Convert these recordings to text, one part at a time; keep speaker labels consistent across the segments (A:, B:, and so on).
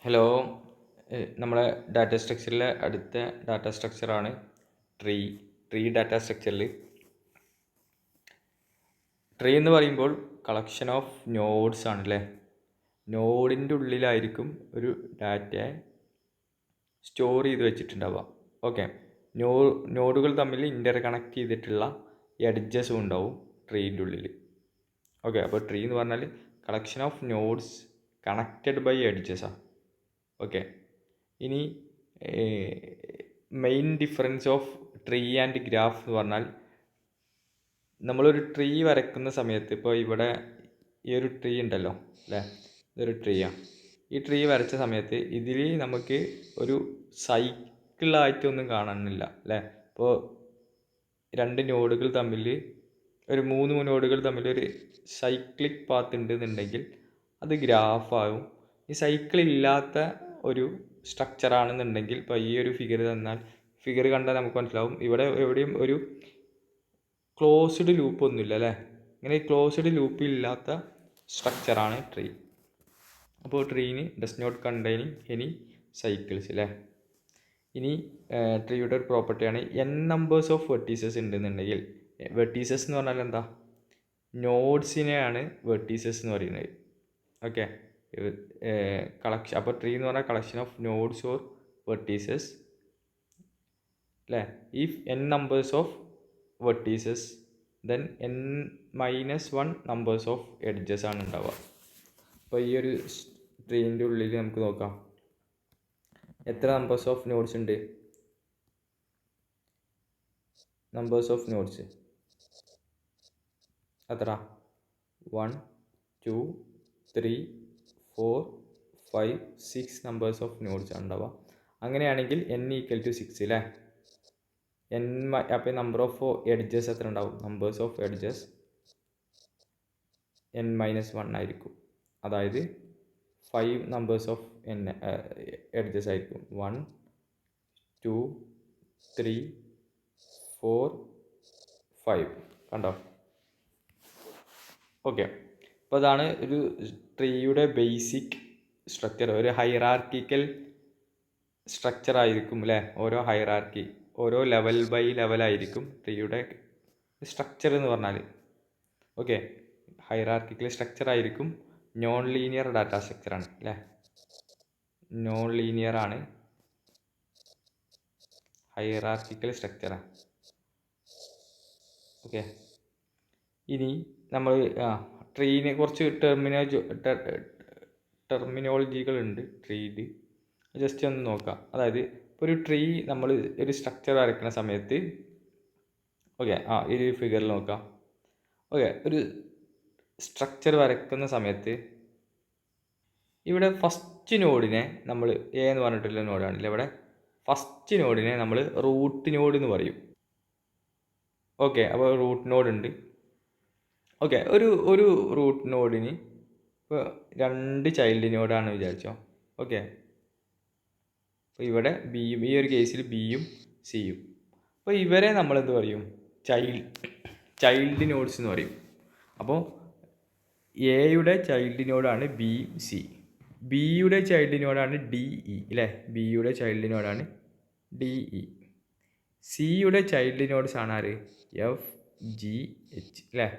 A: Hello. നമ്മുടെ data സ്ട്രക്ചറിലെ അടുത്ത data സ്ട്രക്ചറാണ് tree data സ്ട്രക്ചറിൽ ട്രീ എന്ന് പറയുമ്പോൾ കളക്ഷൻ ഓഫ് നോഡ്സ് ആണല്ലേ. നോഡിൻ്റെ ഉള്ളിലായിരിക്കും ഒരു ഡാറ്റയെ സ്റ്റോർ ചെയ്ത് വെച്ചിട്ടുണ്ടാവുക. ഓക്കെ, നോഡുകൾ തമ്മിൽ ഇൻ്റർ കണക്ട് ചെയ്തിട്ടുള്ള എഡ്ജസും ഉണ്ടാവും ട്രീൻ്റെ ഉള്ളിൽ. ഓക്കെ, അപ്പോൾ ട്രീ എന്ന് പറഞ്ഞാൽ collection of nodes connected by എഡ്ജസാണ്. ഓക്കെ, ഇനി main difference of tree and graph എന്ന് പറഞ്ഞാൽ, നമ്മളൊരു ട്രീ വരയ്ക്കുന്ന സമയത്ത്, ഇപ്പോൾ ഇവിടെ ഈ ഒരു ട്രീ ഉണ്ടല്ലോ അല്ലേ, ഇതൊരു ട്രീയാണ്. ഈ ട്രീ വരച്ച സമയത്ത് ഇതിൽ നമുക്ക് ഒരു സൈക്കിളായിട്ടൊന്നും കാണുന്നില്ല അല്ലേ. ഇപ്പോൾ രണ്ട് നോഡുകൾ തമ്മിൽ, ഒരു മൂന്ന് നോഡുകൾ തമ്മിൽ ഒരു സൈക്ലിക് പാത്ത് ഉണ്ടെന്നുണ്ടെങ്കിൽ അത് ഗ്രാഫാകും. ഈ സൈക്കിൾ ഇല്ലാത്ത ഒരു സ്ട്രക്ചറാണെന്നുണ്ടെങ്കിൽ, ഇപ്പോൾ ഈ ഒരു ഫിഗർ കണ്ടാൽ നമുക്ക് മനസ്സിലാവും ഇവിടെ എവിടെയും ഒരു ക്ലോസ്ഡ് ലൂപ്പ് ഒന്നുമില്ല അല്ലേ. ഇങ്ങനെ ക്ലോസ്ഡ് ലൂപ്പ് ഇല്ലാത്ത സ്ട്രക്ചറാണ് ട്രീ. അപ്പോൾ ട്രീന് does not containing any cycles അല്ലേ. ഇനി ട്രീയുടെ ഒരു പ്രോപ്പർട്ടിയാണ് n നമ്പേഴ്സ് ഓഫ് വെർട്ടീസസ് ഉണ്ടെന്നുണ്ടെങ്കിൽ, വെർട്ടീസസ് എന്ന് പറഞ്ഞാൽ എന്താ, നോഡ്സിനെയാണ് വെർട്ടീസസ് എന്ന് പറയുന്നത്. ഓക്കെ, കളക്ഷൻ, അപ്പോൾ ട്രീ എന്ന് പറഞ്ഞാൽ collection of nodes or vertices അല്ലേ. If n numbers of vertices then n-1 numbers of edges ആണ് ഉണ്ടാവുക. അപ്പോൾ ഈ ഒരു ട്രീൻ്റെ ഉള്ളിൽ നമുക്ക് നോക്കാം എത്ര നമ്പേഴ്സ് ഓഫ് നോഡ്സ് ഉണ്ട്. നമ്പേഴ്സ് ഓഫ് നോഡ്സ് എത്ര? 1 2 3 4 5 6 നമ്പേഴ്സ് ഓഫ് നോഡ്സ് ആണ് ഉണ്ടാവുക. അങ്ങനെയാണെങ്കിൽ n=6 അല്ലേ. അപ്പോൾ നമ്പർ ഓഫ് എഡ്ജസ് എത്ര ഉണ്ടാവും? നമ്പേഴ്സ് ഓഫ് എഡ്ജസ് n-1 ആയിരിക്കും. അതായത് 5 നമ്പേഴ്സ് ഓഫ് എഡ്ജസ് ആയിരിക്കും. 1 2 3 4 5 കണ്ടോ. ഓക്കെ, അപ്പോൾ അതാണ് ഒരു ട്രീയുടെ ബേസിക് സ്ട്രക്ചർ. ഒരു ഹൈറാർക്കിക്കൽ സ്ട്രക്ചർ ആയിരിക്കും അല്ലേ. ഓരോ ലെവൽ ബൈ ലെവലായിരിക്കും ട്രീയുടെ സ്ട്രക്ചർ എന്ന് പറഞ്ഞാൽ. ഓക്കെ, ഹൈറാർക്കിക്കൽ സ്ട്രക്ചർ ആയിരിക്കും. നോൺ ലീനിയർ ഡാറ്റ സ്ട്രക്ചറാണ് അല്ലേ. നോൺ ലീനിയർ ആണ്, ഹൈറാർക്കിക്കൽ സ്ട്രക്ചറാണ്. ഓക്കെ, ഇനി നമ്മൾ ട്രീനെ കുറച്ച് ടെർമിനോളജികളുണ്ട് ട്രീയിൽ, ജസ്റ്റ് ഒന്ന് നോക്കാം. അതായത് ഇപ്പോൾ ഒരു ട്രീ നമ്മൾ ഒരു സ്ട്രക്ചർ വരയ്ക്കുന്ന സമയത്ത്, ഓക്കെ ഈ ഫിഗറിൽ നോക്കാം. ഓക്കെ, ഒരു സ്ട്രക്ചർ വരയ്ക്കുന്ന സമയത്ത് ഇവിടെ ഫസ്റ്റ് നോഡിനെ നമ്മൾ എ എന്ന് പറഞ്ഞിട്ടുള്ള നോഡാണല്ലോ. ഇവിടെ ഫസ്റ്റ് നോഡിനെ നമ്മൾ റൂട്ട് നോഡ് എന്ന് പറയും. ഓക്കെ, അപ്പോൾ റൂട്ട് നോഡ് ഉണ്ട്. ഓക്കെ, ഒരു റൂട്ട് നോഡിന് ഇപ്പോൾ 2 ചൈൽഡ് നോഡാണ് വിചാരിച്ചോ. ഓക്കെ, അപ്പോൾ ഇവിടെ ബിയും, ഈ ഒരു കേസിൽ ബിയും സിയും. അപ്പോൾ ഇവരെ നമ്മൾ എന്ത് പറയും? ചൈൽഡ് നോഡ്സ് എന്ന് പറയും. അപ്പോൾ എയുടെ ചൈൽഡ് നോഡാണ് ബി സി, ബിയുടെ ചൈൽഡ് നോഡാണ് ഡി ഇ അല്ലേ. ബിയുടെ ചൈൽഡ് നോഡാണ് ഡി ഇ. സിയുടെ ചൈൽഡ് നോഡ്സ് ആണ് ആര്? എഫ് ജി എച്ച് അല്ലേ.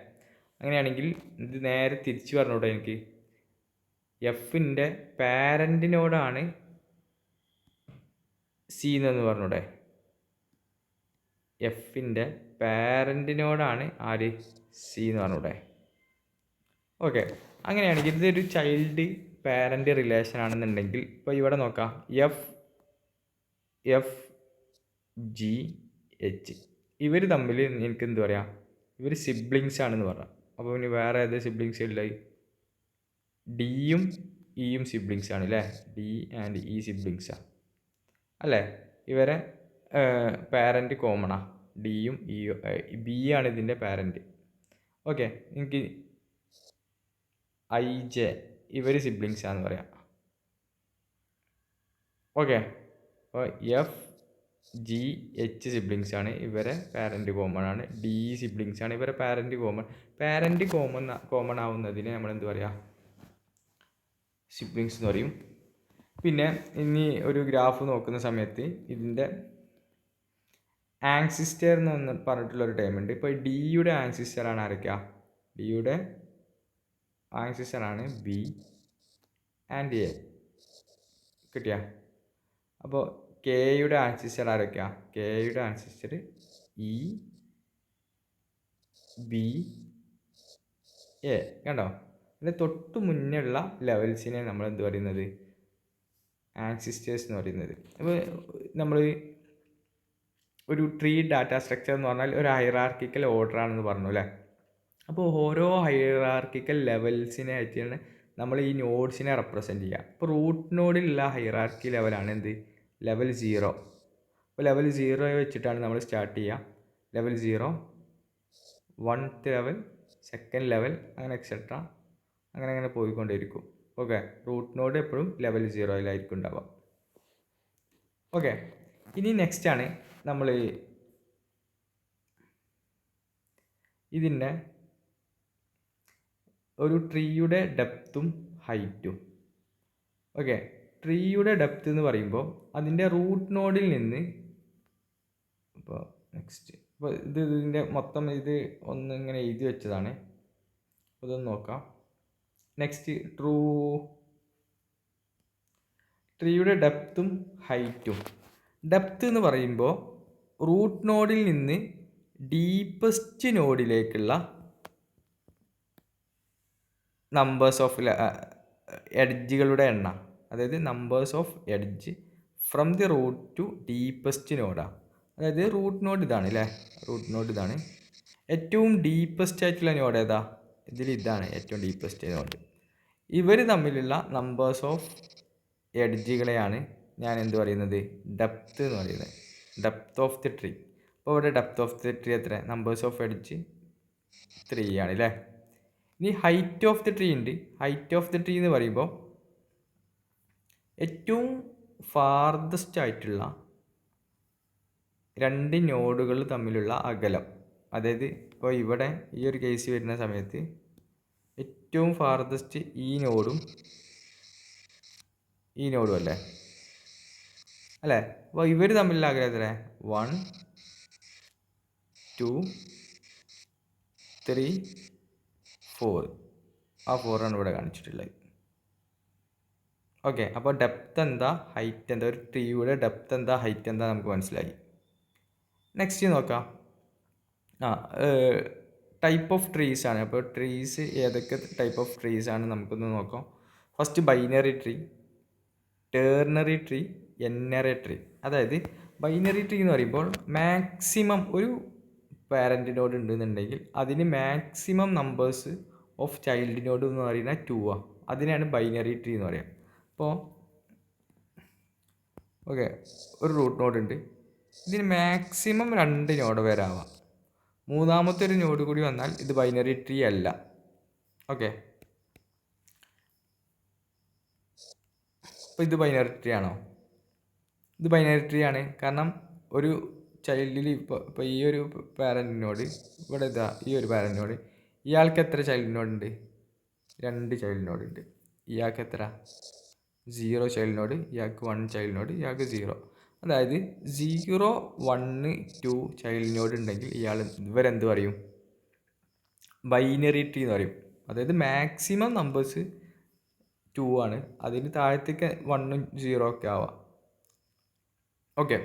A: അങ്ങനെയാണെങ്കിൽ ഇത് നേരെ തിരിച്ചു പറഞ്ഞോട്ടെ എനിക്ക്. എഫിൻ്റെ പാരൻറ്റിനോടാണ് സി എന്ന് പറഞ്ഞൂടെ. എഫിൻ്റെ പാരൻറ്റിനോടാണ് ആര്? സി എന്ന് പറഞ്ഞൂടെ. ഓക്കെ, അങ്ങനെയാണെങ്കിൽ ഇതൊരു ചൈൽഡ് പാരൻ്റ് റിലേഷൻ ആണെന്നുണ്ടെങ്കിൽ, ഇപ്പോൾ ഇവിടെ നോക്കാം, എഫ് ജി എച്ച് ഇവർ തമ്മിൽ എനിക്ക് എന്ത് പറയാം? ഇവർ സിബ്ലിങ്സ് ആണെന്ന് പറയാം. അപ്പോൾ ഇനി വേറെ ഏത് സിബ്ലിങ്സ് ഇല്ല? ഡിയും ഇയും സിബ്ലിങ്സ് ആണ് അല്ലേ. ഡി ആൻഡ് ഇ സിബ്ലിങ്സാണ് അല്ലേ. ഇവരെ പാരൻറ്റ് കോമണാ, ഡിയും ഇയും. ബി ആണ് ഇതിൻ്റെ പാരൻറ്റ്. ഓക്കെ, എനിക്ക് ഐ ജെ ഇവർ സിബ്ലിങ്സ് ആണെന്ന് പറയാം. ഓക്കെ, അപ്പോൾ എഫ് ജി എച്ച് സിബ്ലിങ്സ് ആണ്, ഇവരെ പാരൻറ്റ് കോമൺ ആണ്. ഡി സിബ്ലിങ്സ് ആണ്, ഇവരെ പാരൻറ്റ് കോമൺ ആവുന്നതിന് നമ്മൾ എന്ത് പറയുക? സിബ്ലിങ്സ് എന്ന് പറയും. പിന്നെ ഇനി ഒരു ഗ്രാഫ് നോക്കുന്ന സമയത്ത് ഇതിൻ്റെ ആൻസിസ്റ്റർ എന്ന് പറഞ്ഞിട്ടുള്ളൊരു ടൈം ഉണ്ട്. ഇപ്പോൾ ഡിയുടെ ആൻസിസ്റ്ററാണ് ആരൊക്കെയാ? ഡിയുടെ ആൻസിസ്റ്ററാണ് ബി ആൻഡ് എ. കിട്ടിയ? അപ്പോൾ കെയുടെ ആൻസിസ്റ്റർ ആരൊക്കെയാ? കെയുടെ ആൻസിസ്റ്റർ ഇ ബി എ. കണ്ടോ? ഇതിന് തൊട്ട് മുന്നേ ഉള്ള ലെവൽസിനെ നമ്മൾ എന്ത് പറയുന്നത്? ആൻസിസ്റ്റേഴ്സ് എന്ന് പറയുന്നത്. അപ്പോൾ നമ്മൾ ഒരു ട്രീ ഡാറ്റ സ്ട്രക്ചർ എന്ന് പറഞ്ഞാൽ ഒരു ഹൈറാർക്കിക്കൽ ഓർഡർ ആണെന്ന് പറഞ്ഞു അല്ലേ? അപ്പോൾ ഓരോ ഹൈറാർക്കിക്കൽ ലെവൽസിനെ ആയിട്ടാണ് നമ്മൾ ഈ നോഡ്സിനെ റെപ്രസെൻറ്റ് ചെയ്യുക. ഇപ്പോൾ റൂട്ട് നോഡിലുള്ള ഹൈറാർക്കി ലെവലാണ് എന്ത്? ലെവൽ 0. അപ്പോൾ ലെവൽ 0 വെച്ചിട്ടാണ് നമ്മൾ സ്റ്റാർട്ട് ചെയ്യുക. Level 0, 1th level, 2nd level, അങ്ങനെ എക്സെട്ര അങ്ങനെ അങ്ങനെ പോയിക്കൊണ്ടിരിക്കും. ഓക്കെ, റൂട്ട് നോഡ് എപ്പോഴും ലെവൽ 0-ലായിരിക്കും ഉണ്ടാവുക. ഓക്കെ, ഇനി നെക്സ്റ്റ് ആണ് നമ്മൾ ഇതിൻ്റെ ഒരു ട്രീയുടെ ഡെപ്തും ഹൈറ്റും. ഓക്കെ, ട്രീയുടെ ഡെപ്ത് എന്ന് പറയുമ്പോൾ അതിൻ്റെ റൂട്ട് നോഡിൽ നിന്ന്, ഇപ്പോൾ നെക്സ്റ്റ്, ഇപ്പോൾ ഇതിൻ്റെ മൊത്തം ഇത് ഒന്ന് ഇങ്ങനെ എഴുതി വെച്ചതാണ്. അതൊന്ന് നോക്കാം. നെക്സ്റ്റ് ട്രീയുടെ ഡെപ്തും ഹൈറ്റും. ഡെപ്ത് എന്ന് പറയുമ്പോൾ റൂട്ട് നോഡിൽ നിന്ന് ഡീപ്പസ്റ്റ് നോഡിലേക്കുള്ള നമ്പേഴ്സ് ഓഫ് എഡ്ജുകളുടെ എണ്ണം, അതായത് numbers of edge from the root to deepest നോഡാണ്. അതായത് റൂട്ട് നോഡ് ഇതാണ് അല്ലേ? റൂട്ട് നോഡ് ഇതാണ്. ഏറ്റവും ഡീപ്പസ്റ്റ് ആയിട്ടുള്ള നോഡ് ഏതാ? ഇതിൽ ഇതാണ് ഏറ്റവും ഡീപ്പസ്റ്റ് നോഡ്. ഇവർ തമ്മിലുള്ള നമ്പേഴ്സ് ഓഫ് എഡ്ജുകളെയാണ് ഞാൻ എന്ത് പറയുന്നത്? ഡെപ്ത് എന്ന് പറയുന്നത്. Depth of the tree. അപ്പോൾ ഇവിടെ ഡെപ്ത് ഓഫ് ദി ട്രീ എത്ര? നമ്പേഴ്സ് ഓഫ് എഡ്ജ് 3 ആണ് അല്ലേ? ഇനി ഹൈറ്റ് ഓഫ് ദി ട്രീ ഉണ്ട്. ഹൈറ്റ് ഓഫ് ദി ട്രീ എന്ന് പറയുമ്പോൾ ഏറ്റവും ഫാർദസ്റ്റ് ആയിട്ടുള്ള 2 നോഡുകൾ തമ്മിലുള്ള അകലം. അതായത് ഇപ്പോൾ ഇവിടെ ഈ ഒരു കേസ് വരുന്ന സമയത്ത് ഏറ്റവും ഫാർദസ്റ്റ് ഈ നോഡും അല്ലേ? അപ്പോൾ ഇവർ തമ്മിലുള്ള അകലം എത്ര? 1, 2, 3, 4. ആ 4 ആണ് ഇവിടെ കാണിച്ചിട്ടുള്ളത്. ഓക്കെ, അപ്പോൾ ഡെപ്ത് എന്താ, ഹൈറ്റ് എന്താ, ഒരു ട്രീയുടെ ഡെപ്ത് എന്താ, ഹൈറ്റ് എന്താ നമുക്ക് മനസ്സിലായി. നെക്സ്റ്റ് നോക്കാം. ടൈപ്പ് ഓഫ് ട്രീസ് ആണ്. അപ്പോൾ ട്രീസ് ഏതൊക്കെ ടൈപ്പ് ഓഫ് ട്രീസ് ആണ് നമുക്കൊന്ന് നോക്കാം. First binary tree, ternary tree, nary tree. അതായത് ബൈനറി ട്രീ എന്ന് പറയുമ്പോൾ മാക്സിമം ഒരു പാരൻ്റ് നോഡ് ഉണ്ടെന്നുണ്ടെങ്കിൽ അതിന് maximum numbers of child node എന്ന് പറയുന്നത് 2 ആണ്. അതിനാണ് ബൈനറി ട്രീ എന്ന് പറയുക. അപ്പോൾ ഓക്കെ, ഒരു റൂട്ട് നോഡ് ഉണ്ട്. ഇതിന് മാക്സിമം 2 നോഡ് വരെ ആവാം. മൂന്നാമത്തെ ഒരു നോഡ് കൂടി വന്നാൽ ഇത് ബൈനറി ട്രീ അല്ല. ഓക്കെ, അപ്പോൾ ഇത് ബൈനറി ട്രീ ആണോ? ഇത് ബൈനറി ട്രീ ആണ്. കാരണം ഒരു ചൈൽഡിൽ ഇപ്പോൾ ഈ ഒരു പാരൻറ്റിനോട് ഇവിടെ ഇതാ ഈ ഒരു പാരൻറ്റിനോട് ഇയാൾക്ക് എത്ര ചൈൽഡ് നോഡ് ഉണ്ട്? 2 ചൈൽഡ് നോഡ് ഉണ്ട്. ഇയാൾക്ക് എത്ര? 0 ചൈൽഡ് നോഡ്. ഇയാൾക്ക് 1 ചൈൽഡ് നോഡ്. ഇയാൾക്ക് 0. അതായത് 0, 1, 2 ചൈൽഡ് നോഡ് ഉണ്ടെങ്കിൽ ഇവരെന്ത് പറയും? ബൈനറി ട്രീ എന്ന് പറയും. അതായത് മാക്സിമം നമ്പേഴ്സ് 2 ആണ്. അതിന് താഴത്തേക്ക് 1ഉം 0 ഒക്കെ ആവാം. ഓക്കെ,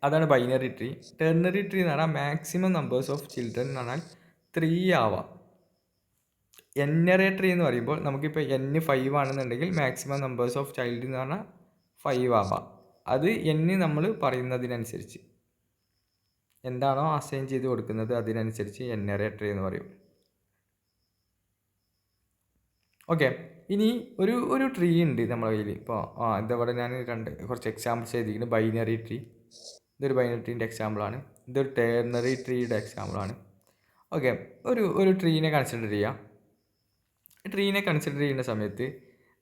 A: അതാണ് ബൈനറി ട്രീ. ടെർണറി ട്രീ എന്ന് പറഞ്ഞാൽ മാക്സിമം നമ്പേഴ്സ് ഓഫ് ചിൽഡ്രൻ എന്ന് പറഞ്ഞാൽ 3 ആവാം. എന്നറി ട്രീ എന്ന് പറയുമ്പോൾ നമുക്കിപ്പോൾ n 5 ആണെന്നുണ്ടെങ്കിൽ മാക്സിമം നമ്പേഴ്സ് ഓഫ് ചൈൽഡ് എന്ന് പറഞ്ഞാൽ 5 ആവാം. അത് n നമ്മൾ പറയുന്നതിനനുസരിച്ച് എന്താണോ അസൈൻ ചെയ്ത് കൊടുക്കുന്നത് അതിനനുസരിച്ച് എന്നറി ട്രീ എന്ന് പറയും. ഓക്കെ, ഇനി ഒരു ട്രീ ഉണ്ട് നമ്മുടെ കയ്യിൽ. ഇപ്പോൾ ഇതവിടെ ഞാൻ കുറച്ച് എക്സാമ്പിൾസ് എഴുതിയിരിക്കുന്നത്. ബൈനറി ട്രീ, ഇതൊരു ബൈനറി ട്രീൻ്റെ എക്സാമ്പിളാണ്. ഇതൊരു ടേർണറി ട്രീയുടെ എക്സാമ്പിളാണ്. ഓക്കെ, ഒരു ട്രീനെ കൺസിഡർ ചെയ്യാം. ട്രീനെ കൺസിഡർ ചെയ്യുന്ന സമയത്ത്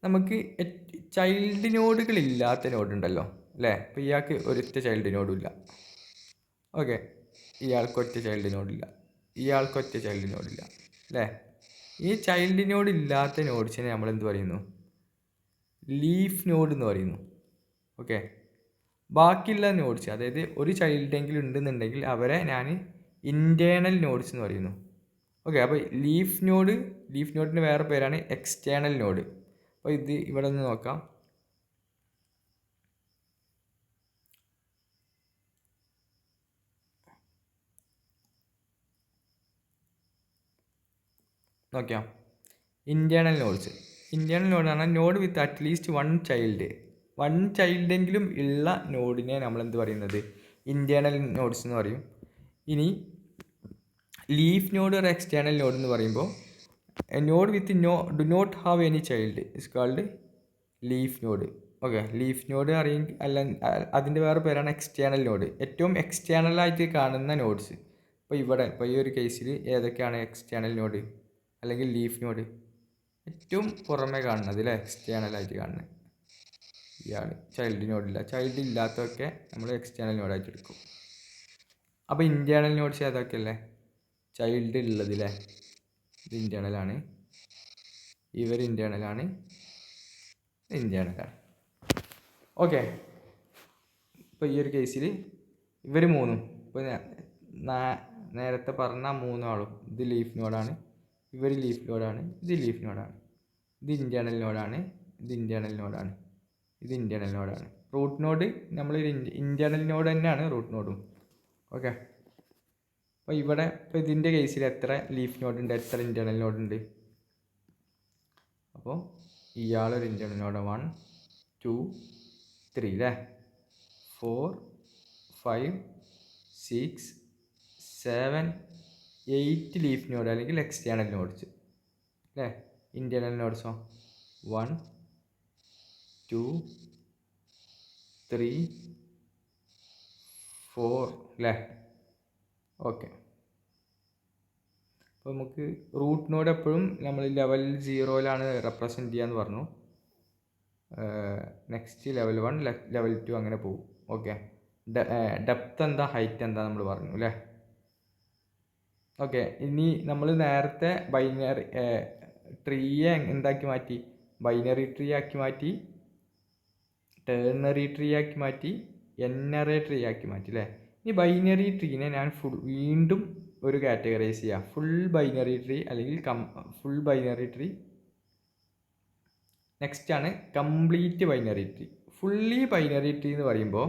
A: നമുക്ക് ചൈൽഡ് നോഡുകളില്ലാത്ത നോഡുണ്ടല്ലോ അല്ലേ? അപ്പോൾ ഇയാൾക്ക് ഒരൊറ്റ ചൈൽഡ് നോഡും ഇല്ല. ഓക്കെ, ഇയാൾക്കൊറ്റ ചൈൽഡ് നോഡില്ല, ഇയാൾക്കൊറ്റ ചൈൽഡ് നോഡില്ല അല്ലേ? ഈ ചൈൽഡ് നോഡ് ഇല്ലാത്ത നോഡ്സിനെ നമ്മൾ എന്ത് പറയുന്നു? ലീഫ് നോഡ് എന്ന് പറയുന്നു. ഓക്കെ, ബാക്കിയുള്ള നോഡ്സ്, അതായത് ഒരു ചൈൽഡെങ്കിലും ഉണ്ടെന്നുണ്ടെങ്കിൽ അവരെ ഞാൻ ഇൻറ്റേർണൽ നോഡ്സ് എന്ന് പറയുന്നു. ഓക്കെ, അപ്പോൾ ലീഫ് നോഡിൻ്റെ വേറെ പേരാണ് എക്സ്റ്റേണൽ നോഡ്. അപ്പോൾ ഇത് ഇവിടെ നിന്ന് നോക്കാം. നോക്കാം, ഇൻറ്റേർണൽ നോഡ് എന്ന് പറഞ്ഞാൽ നോഡ് വിത്ത് അറ്റ്ലീസ്റ്റ് വൺ ചൈൽഡെങ്കിലും ഉള്ള നോഡിനെ നമ്മൾ എന്ത് പറയുന്നത്, ഇൻറ്റേർണൽ നോഡ്സ് എന്ന് പറയും. ഇനി ലീഫ് നോഡ് ഒരു എക്സ്റ്റേണൽ നോഡ് എന്ന് പറയുമ്പോൾ node with do not have any child is called leaf node. Okay, leaf node അല്ല, അതിൻ്റെ വേറെ പേരാണ് എക്സ്റ്റേണൽ നോഡ്. ഏറ്റവും എക്സ്റ്റേണലായിട്ട് കാണുന്ന നോഡ്സ്. ഇപ്പോൾ ഈ ഒരു കേസിൽ ഏതൊക്കെയാണ് എക്സ്റ്റേണൽ നോഡ് അല്ലെങ്കിൽ ലീഫ് നോഡ്? ഏറ്റവും പുറമെ കാണുന്നത് അല്ലേ, എക്സ്റ്റേണലായിട്ട് കാണുന്നത് ഇയാണ്. ചൈൽഡ് ഇല്ലാത്തതൊക്കെ നമ്മൾ എക്സ്റ്റേണൽ നോഡായിട്ട് എടുക്കും. അപ്പോൾ ഇൻറ്റേർണൽ നോഡ്സ് ഏതൊക്കെയല്ലേ? ചൈൽഡ് ഉള്ളതില്ലേ, ഇത് ഇൻറ്റേർണലാണ്, ഇവർ ഇൻറ്റേർണലാണ്. ഓക്കെ, ഇപ്പോൾ ഈ ഒരു കേസിൽ ഇവർ മൂന്നും, ഇപ്പോൾ നേരത്തെ പറഞ്ഞ മൂന്നാളും ഇത് ലീഫ് നോഡാണ്, ഇവർ ലീഫ് നോഡാണ്, ഇത് ലീഫ് നോഡാണ്, ഇത് ഇൻറ്റേർണൽ നോഡാണ്, ഇത് ഇൻറ്റേർണൽ നോഡാണ്, ഇത് ഇൻറ്റേർണൽ നോഡാണ്. റൂട്ട് നോഡ് നമ്മൾ ഇൻറ്റേർണൽ നോഡ് തന്നെയാണ് റൂട്ട് നോഡും. ഓക്കെ, അപ്പോൾ ഇപ്പോൾ ഇതിൻ്റെ കേസിൽ എത്ര ലീഫ് നോഡുണ്ട്, എത്ര ഇൻറ്റേർണൽ നോഡുണ്ട്? അപ്പോൾ ഇയാളൊരു ഇൻറ്റേർണൽ നോഡ് 1 2 3 അല്ലേ, 4 5 6 7 8 ലീഫ് നോഡ് അല്ലെങ്കിൽ എക്സ്റ്റേണൽ നോഡ്സ് അല്ലേ. ഇൻറ്റേർണൽ നോഡ്സോ 1 2 3 4 അല്ലേ. ഓക്കെ, അപ്പോൾ നമുക്ക് റൂട്ട് നോഡ് എപ്പോഴും നമ്മൾ ലെവൽ 0യിലാണ് റെപ്രസെൻറ്റ് ചെയ്യാന്ന് പറഞ്ഞു. നെക്സ്റ്റ് ലെവൽ 1 ലെവൽ 2 അങ്ങനെ പോകും. ഓക്കെ, ഡെപ്ത് എന്താ, ഹൈറ്റ് എന്താ നമ്മൾ പറഞ്ഞു അല്ലേ. ഓക്കെ, ഇനി നമ്മൾ നേരത്തെ ബൈനറി ട്രീയെ എന്താക്കി മാറ്റി, ബൈനറി ട്രീ ആക്കി മാറ്റി, ടേർണറി ട്രീ ആക്കി മാറ്റി, എൻആർഎ ട്രീ ആക്കി മാറ്റി അല്ലേ. ഈ ബൈനറി ട്രീനെ ഞാൻ വീണ്ടും ഒരു കാറ്റഗറൈസ് ചെയ്യാം, ഫുൾ ബൈനറി ട്രീ അല്ലെങ്കിൽ ഫുൾ ബൈനറി ട്രീ. നെക്സ്റ്റ് ആണ് complete binary tree. Fully binary tree എന്ന് പറയുമ്പോൾ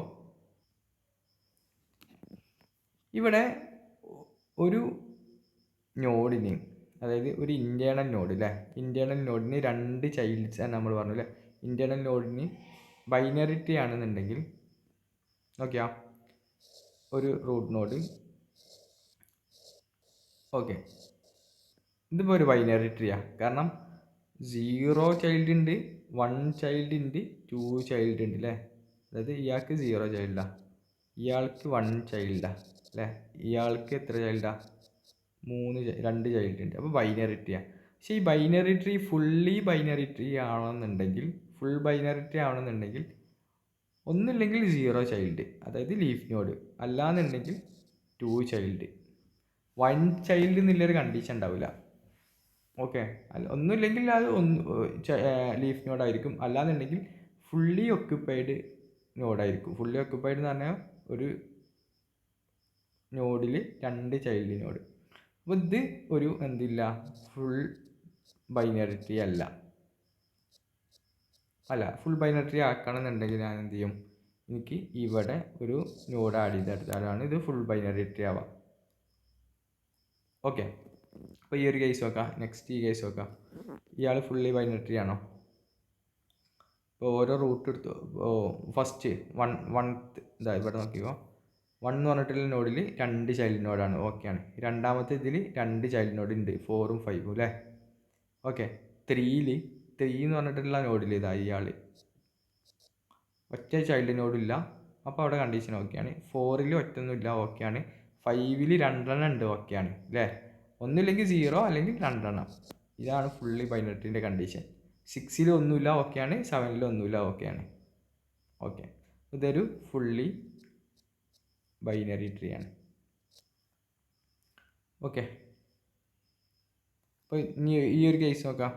A: ഇവിടെ ഒരു നോഡിന്, അതായത് ഒരു ഇൻറ്റേർണൽ നോഡ് അല്ലേ, ഇൻറ്റേർണൽ നോഡിന് 2 ചൈൽഡ്സ് ആണ് നമ്മൾ പറഞ്ഞു അല്ലേ. ഇൻറ്റേർണൽ നോഡിന് ബൈനറി ട്രീ ആണെന്നുണ്ടെങ്കിൽ നോക്കിയാ ഒരു റൂട്ട് നോഡ്. ഓക്കെ, ഇതിപ്പോൾ ഒരു ബൈനറി ട്രീയാണ്, കാരണം 0 ചൈൽഡ് ഉണ്ട്, 1 ചൈൽഡ് ഉണ്ട്, 2 ചൈൽഡ് ഉണ്ട് അല്ലേ. അതായത് ഇയാൾക്ക് 0 ചൈൽഡാ, ഇയാൾക്ക് 1 ചൈൽഡാ അല്ലേ, ഇയാൾക്ക് എത്ര ചൈൽഡാ, 2 ചൈൽഡ് ഉണ്ട്. അപ്പോൾ ബൈനറി ട്രീയാണ്. പക്ഷേ ഈ binary tree fully binary tree ആണെന്നുണ്ടെങ്കിൽ, ഫുൾ ബൈനറി ട്രീ ആണെന്നുണ്ടെങ്കിൽ ഒന്നുമില്ലെങ്കിൽ 0 ചൈൽഡ്, അതായത് ലീഫ് നോഡ്, അല്ലാന്നുണ്ടെങ്കിൽ 2 ചൈൽഡ്. 1 ചൈൽഡ് എന്നുള്ളൊരു കണ്ടീഷൻ ഉണ്ടാവില്ല. ഓക്കെ, ഒന്നുമില്ലെങ്കിൽ അത് ലീഫ് നോഡായിരിക്കും, അല്ലാന്നുണ്ടെങ്കിൽ ഫുള്ളി ഒക്യുപ്പൈഡ് നോഡായിരിക്കും. ഫുള്ളി ഒക്യുപ്പൈഡ് എന്ന് പറഞ്ഞാൽ ഒരു നോഡിൽ 2 ചൈൽഡ് നോഡ്. അപ്പോൾ ഇത് ഒരു എന്തില്ല, ഫുൾ ബൈനറി ട്രീ അല്ല. ഫുൾ ബൈനറി ട്രീ ആക്കണമെന്നുണ്ടെങ്കിൽ ഞാൻ എന്ത് ചെയ്യും, എനിക്ക് ഇവിടെ ഒരു നോഡ് ആഡ് ചെയ്തെടുത്താലാണ് ഇത് ഫുൾ ബൈനറി ട്രീ ആവാം. ഓക്കെ, അപ്പോൾ ഈ ഒരു കേസ് നോക്കാം. നെക്സ്റ്റ് ഈ കേസ് നോക്കാം. ഇയാൾ ഫുള്ളി ബൈനറി ട്രീ ആണോ? ഇപ്പോൾ ഓരോ റൂട്ട് എടുത്തു. ഫസ്റ്റ് ഇതാ ഇവിടെ നോക്കിക്കോ, 1 എന്ന് പറഞ്ഞിട്ടുള്ള നോഡിൽ 2 ചൈൽഡ് നോഡാണ്, ഓക്കെയാണ്. രണ്ടാമത്തെ ഇതിൽ 2 ചൈൽഡ് നോഡ് ഉണ്ട്, 4ഉം 5ഉം അല്ലേ. ഓക്കെ, 3 എന്ന് പറഞ്ഞിട്ടുള്ള നോഡിൽ ഇതാ ഇയാൾ ഒറ്റ ചൈൽഡ് നോഡില്ല, അപ്പോൾ അവിടെ കണ്ടീഷൻ ഓക്കെയാണ്. 4ൽ ഒറ്റൊന്നുമില്ല, ഓക്കെയാണ്. 5ൽ 2 ഉണ്ട്, ഓക്കെയാണ് അല്ലേ. ഒന്നുമില്ലെങ്കിൽ 0 അല്ലെങ്കിൽ 2. ഇതാണ് ഫുള്ളി ബൈനറിൻ്റെ കണ്ടീഷൻ. 6ൽ ഒന്നുമില്ല, ഓക്കെയാണ്. 7ൽ ഒന്നുമില്ല, ഓക്കെയാണ്. ഓക്കെ, ഇതൊരു ഫുള്ളി ബൈനറി ട്രീ ആണ്. ഓക്കെ, അപ്പോൾ ഇനി ഈ ഒരു കേസ് നോക്കാം.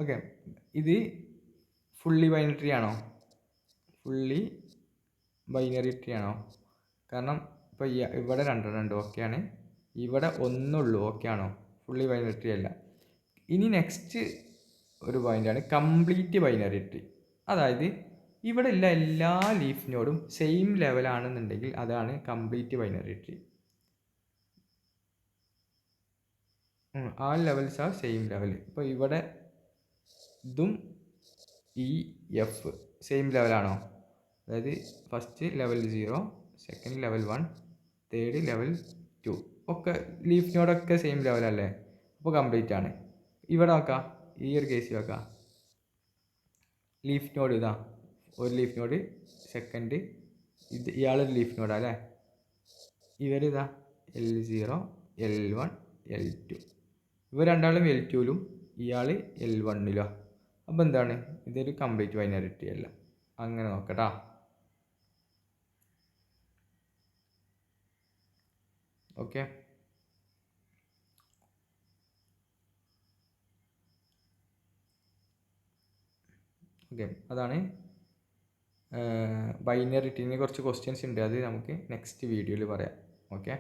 A: ഓക്കെ, ഇത് ഫുള്ളി ബൈനറി ട്രീ ആണോ? ഫുള്ളി ബൈനറി ട്രീ ആണോ? കാരണം ഇപ്പോൾ ഇവിടെ രണ്ടെണ്ണം ഉണ്ട്, ഓക്കെയാണ്. ഇവിടെ ഒന്നുള്ളൂ, ഓക്കെ ആണോ? ഫുള്ളി ബൈനറി ട്രീ അല്ല. ഇനി നെക്സ്റ്റ് ഒരു പോയിൻ്റാണ് കംപ്ലീറ്റ് ബൈനറി ട്രീ. അതായത് ഇവിടെ ഉള്ള എല്ലാ ലീഫ് നോഡും സെയിം ലെവലാണെന്നുണ്ടെങ്കിൽ അതാണ് complete binary tree. all levels are same level. ഇപ്പോൾ ഇവിടെ ഇതും ഈ എഫ് സെയിം ലെവലാണോ? അതായത് first level 0, second level 1, third level 2 ഒക്കെ ലീഫ് നോഡൊക്കെ സെയിം ലെവലല്ലേ? അപ്പോൾ കംപ്ലീറ്റ് ആണ്. ഇവിടെ നോക്കാം, ഈ ഒരു കേസിൽ നോക്കാം, ലീഫ് നോഡ് ഇതാ ഒരു ലീഫ് നോഡ്, സെക്കൻഡ് ഇത് ഇയാളൊരു ലീഫ് നോഡാ അല്ലേ? ഇവരിതാ L0, L1, L2. ഇവർ രണ്ടാളും L2ലും ഇയാൾ L1ലും. അപ്പോൾ എന്താണ്, ഇതൊരു കംപ്ലീറ്റ് ബൈനറി ട്രീ അല്ല. അങ്ങനെ നോക്കട്ടാ. ഓക്കെ, ഓക്കെ, അതാണ് ബൈനറി ട്രീനെ കുറച്ച് ക്വസ്റ്റ്യൻസ് ഉണ്ട്, അത് നമുക്ക് നെക്സ്റ്റ് വീഡിയോയിൽ പറയാം. ഓക്കെ.